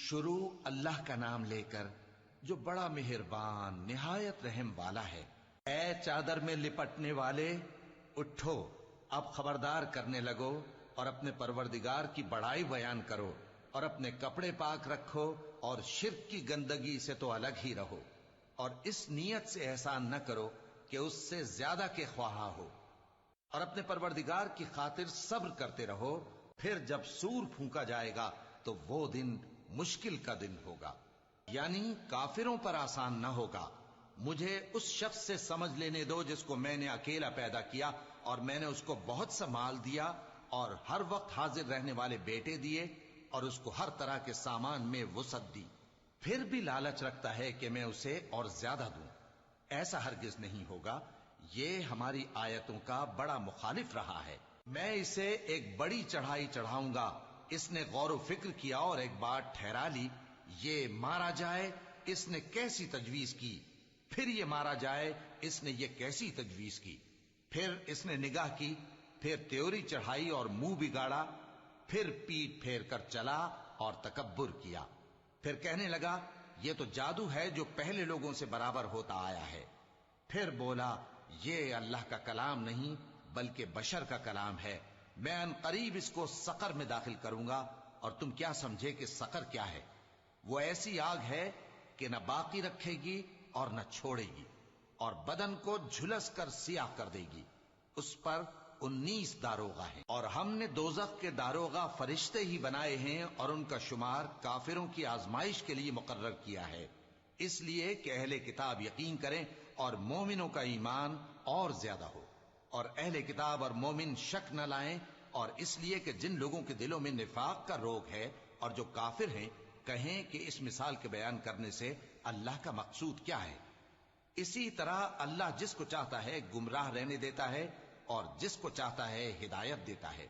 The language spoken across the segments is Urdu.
شروع اللہ کا نام لے کر جو بڑا مہربان نہایت رحم والا ہے۔ اے چادر میں لپٹنے والے، اٹھو، اب خبردار کرنے لگو اور اپنے پروردگار کی بڑائی بیان کرو، اور اپنے کپڑے پاک رکھو اور شرک کی گندگی سے تو الگ ہی رہو، اور اس نیت سے احسان نہ کرو کہ اس سے زیادہ کے خواہاں ہو، اور اپنے پروردگار کی خاطر صبر کرتے رہو۔ پھر جب سور پھونکا جائے گا تو وہ دن مشکل کا دن ہوگا، یعنی کافروں پر آسان نہ ہوگا۔ مجھے اس شخص سے سمجھ لینے دو جس کو میں نے اکیلا پیدا کیا، اور میں نے اس کو بہت سا مال دیا اور ہر وقت حاضر رہنے والے بیٹے دیے، اور اس کو ہر طرح کے سامان میں وسعت دی، پھر بھی لالچ رکھتا ہے کہ میں اسے اور زیادہ دوں۔ ایسا ہرگز نہیں ہوگا، یہ ہماری آیتوں کا بڑا مخالف رہا ہے۔ میں اسے ایک بڑی چڑھائی چڑھاؤں گا، اس نے غور و فکر کیا اور ایک بات ٹھہرا لی، یہ مارا جائے، اس نے کیسی تجویز کی، پھر یہ مارا جائے، اس نے یہ کیسی تجویز کی، پھر اس نے نگاہ کی، پھر تیوری چڑھائی اور منہ بگاڑا، پھر پیٹ پھیر کر چلا اور تکبر کیا، پھر کہنے لگا یہ تو جادو ہے جو پہلے لوگوں سے برابر ہوتا آیا ہے، پھر بولا یہ اللہ کا کلام نہیں بلکہ بشر کا کلام ہے، میں ان قریب اس کو سقر میں داخل کروں گا، اور تم کیا سمجھے کہ سقر کیا ہے؟ وہ ایسی آگ ہے کہ نہ باقی رکھے گی اور نہ چھوڑے گی، اور بدن کو جھلس کر سیاہ کر دے گی، اس پر 19 داروغہ ہیں، اور ہم نے دوزخ کے داروغہ فرشتے ہی بنائے ہیں، اور ان کا شمار کافروں کی آزمائش کے لیے مقرر کیا ہے، اس لیے کہ اہل کتاب یقین کریں اور مومنوں کا ایمان اور زیادہ ہو، اور اہل کتاب اور مومن شک نہ لائیں، اور اس لیے کہ جن لوگوں کے دلوں میں نفاق کا روگ ہے اور جو کافر ہیں کہیں کہ اس مثال کے بیان کرنے سے اللہ کا مقصود کیا ہے۔ اسی طرح اللہ جس کو چاہتا ہے گمراہ رہنے دیتا ہے اور جس کو چاہتا ہے ہدایت دیتا ہے،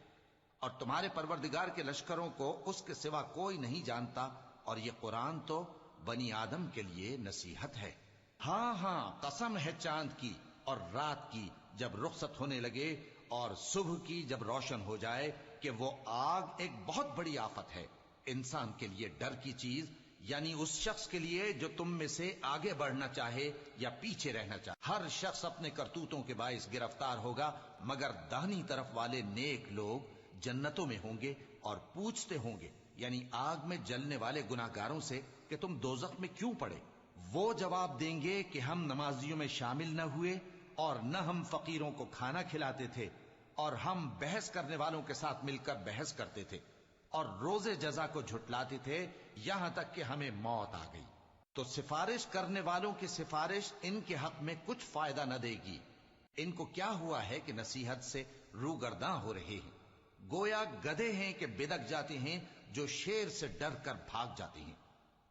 اور تمہارے پروردگار کے لشکروں کو اس کے سوا کوئی نہیں جانتا، اور یہ قرآن تو بنی آدم کے لیے نصیحت ہے۔ ہاں ہاں، قسم ہے چاند کی اور رات کی جب رخصت ہونے لگے، اور صبح کی جب روشن ہو جائے، کہ وہ آگ ایک بہت بڑی آفت ہے، انسان کے لیے ڈر کی چیز، یعنی اس شخص کے لیے جو تم میں سے آگے بڑھنا چاہے یا پیچھے رہنا چاہے۔ ہر شخص اپنے کرتوتوں کے باعث گرفتار ہوگا، مگر داہنی طرف والے نیک لوگ جنتوں میں ہوں گے، اور پوچھتے ہوں گے یعنی آگ میں جلنے والے گناہگاروں سے کہ تم دوزخ میں کیوں پڑے؟ وہ جواب دیں گے کہ ہم نمازیوں میں شامل نہ ہوئے، اور نہ ہم فقیروں کو کھانا کھلاتے تھے، اور ہم بحث کرنے والوں کے ساتھ مل کر بحث کرتے تھے، اور روز جزا کو جھٹلاتے تھے، یہاں تک کہ ہمیں موت آ گئی۔ تو سفارش کرنے والوں کی سفارش ان کے حق میں کچھ فائدہ نہ دے گی، ان کو کیا ہوا ہے کہ نصیحت سے روگرداں ہو رہے ہیں، گویا گدھے ہیں کہ بدک جاتے ہیں جو شیر سے ڈر کر بھاگ جاتے ہیں۔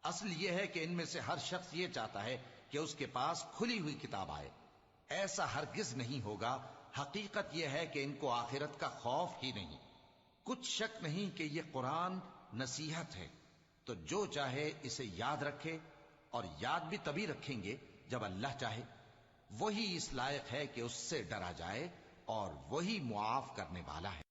اصل یہ ہے کہ ان میں سے ہر شخص یہ چاہتا ہے کہ اس کے پاس کھلی ہوئی کتاب آئے، ایسا ہرگز نہیں ہوگا، حقیقت یہ ہے کہ ان کو آخرت کا خوف ہی نہیں۔ کچھ شک نہیں کہ یہ قرآن نصیحت ہے، تو جو چاہے اسے یاد رکھے، اور یاد بھی تبھی رکھیں گے جب اللہ چاہے، وہی اس لائق ہے کہ اس سے ڈرا جائے، اور وہی معاف کرنے والا ہے۔